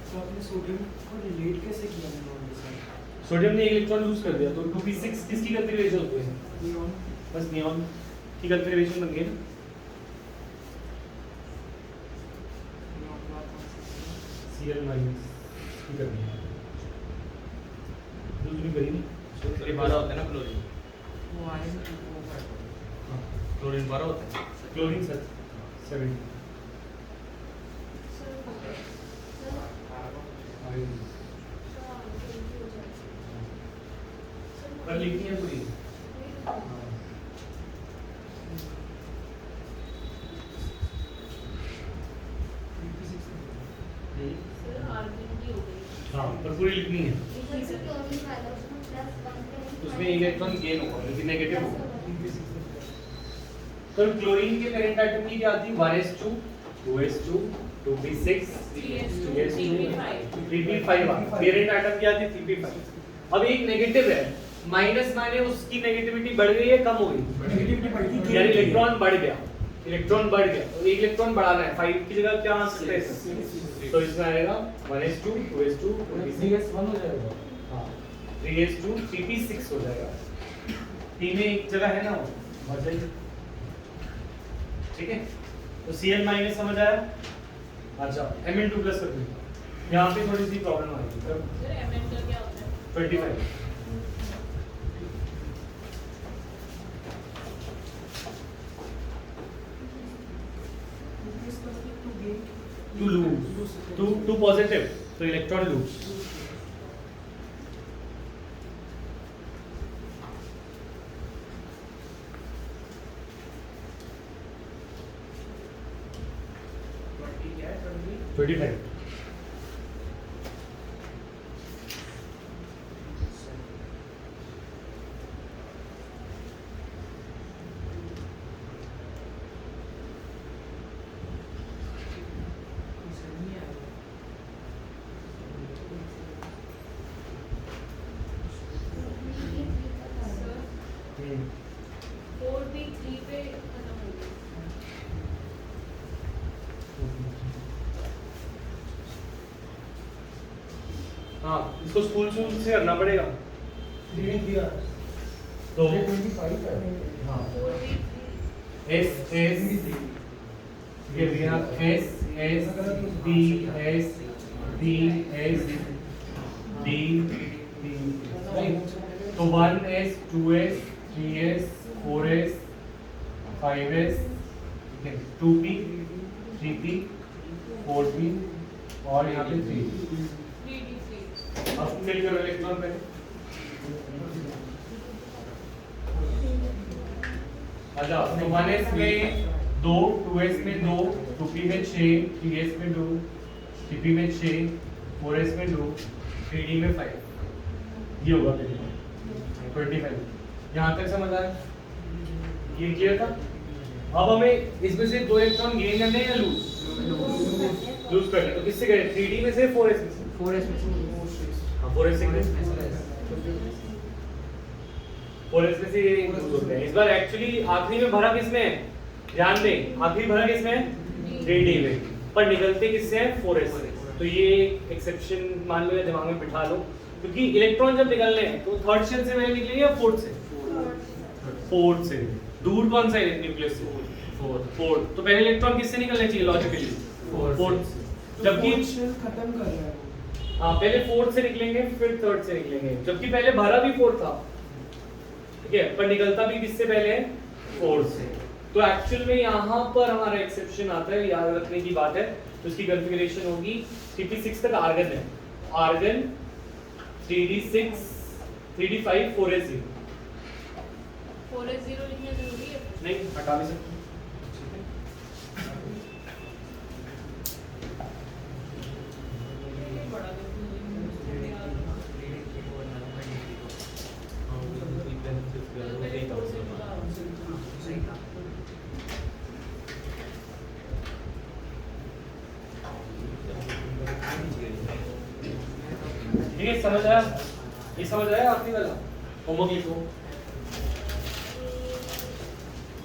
तो आपने सोडियम को रिलेट कैसे किया नियॉन के साथ? सोडियम ने एक इलेक्ट्रॉन लूज कर दिया, तो 2p6 किसकी कॉन्फ़िगरेशन होती है? नियॉन बस नियॉन की कॉन्फ़िगरेशन बन गई ना। Cl माइनस की करनी है, दूसरी करी नहीं। ये 12 होता है ना क्लोरीन। वो आयन वो है। क्लोरीन 12 होता है। क्लोरीन सर 7 पर लिखनी है पूरी। हाँ पर पूरी लिखनी है, उसमें इलेक्ट्रॉन गेन होगा लेकिन नेगेटिव होगा। तो क्लोरीन के पेरेंट एटम की क्या थी? 1s2 2s2 2p6 3s2 3p5। Parent atom क्या थी? 3p5। अब एक नेगेटिव है, माइनस माने उसकी नेगेटिविटी बढ़ गई है कम हो गई? नेगेटिविटी बढ़ती है, यानी इलेक्ट्रॉन बढ़ गया, इलेक्ट्रॉन बढ़ गया, तो एक इलेक्ट्रॉन बढ़ाना है, 5 की जगह क्या आ सकता है? तो इसमें आएगा 1s2 2s2 3s1 हो जाएगा। हाँ 3s2 3p6 हो जाएगा। P में एक जगह है ना वो, बच जाएगी। ठीक है, तो Cl माइनस समझ आया? अच्छा Mn2 प्लस कर दूंगा, यहाँ पे थोड़ी सी प्रॉब्लम आएगी। सर Mn का क्या होता है? 25 to lose, to positive, तो इलेक्ट्रॉन लूज। क्या है 25 4p3 पे खत्म हो गया। हाँ इसको स्कूल से करना पड़ेगा। दिया तो 25 है। हाँ 4p3 S ये भी आप S S D S D S D D right? तो 1s 2s 3s 4s 5s 2p 3p 4p और यहाँ पे 3। 3d3 अब फिल करो इलेक्ट्रॉन पे। अच्छा तो 1s में 2 2s में 2 2p में 6 3s में 2 3p में 6 4s में 2 3d में 5। ये होगा 25। यहाँ तक समझ आया? ये क्लियर था? अब हमें इसमें से 2 इलेक्ट्रॉन गेन करने हैं या लूज करने हैं? तो किससे करें? 3d में से 4s में से? 4s में 4s में से ये लूज होते हैं। इस बार एक्चुअली आखिरी में भरा किसमें है? ध्यान दें आखिरी भरा किसमें है? 3d में, पर निकलते किससे हैं? 4s से। तो ये एक्सेप्शन मान लो या दिमाग में बिठा लो, क्योंकि इलेक्ट्रॉन जब निकलने हैं तो थर्ड शेल से पहले निकलेंगे या फोर्थ से? फोर्थ से। दूर कौन सा है न्यूक्लियस से? फोर्थ। तो पहले इलेक्ट्रॉन किससे निकलने चाहिए लॉजिकली? फोर्थ से। जबकि खत्म कर रहा है हाँ पहले फोर्थ से निकलेंगे फिर थर्ड से निकलेंगे, जबकि पहले भरा भी फोर्थ था, ठीक है, पर निकलता भी किससे पहले है? फोर्थ से। तो एक्चुअल में यहाँ पर हमारा एक्सेप्शन आता है, याद रखने की बात है। तो इसकी कॉन्फ़िगरेशन होगी 3p6 तक आर्गन है, argon 3d6 3d5 4s0। 4s0 लिखना जरूरी है? नहीं हटा भी सकते हैं। ठीक है समझ आया? ये समझ आया आखिरी वाला? होमवर्क लिखो।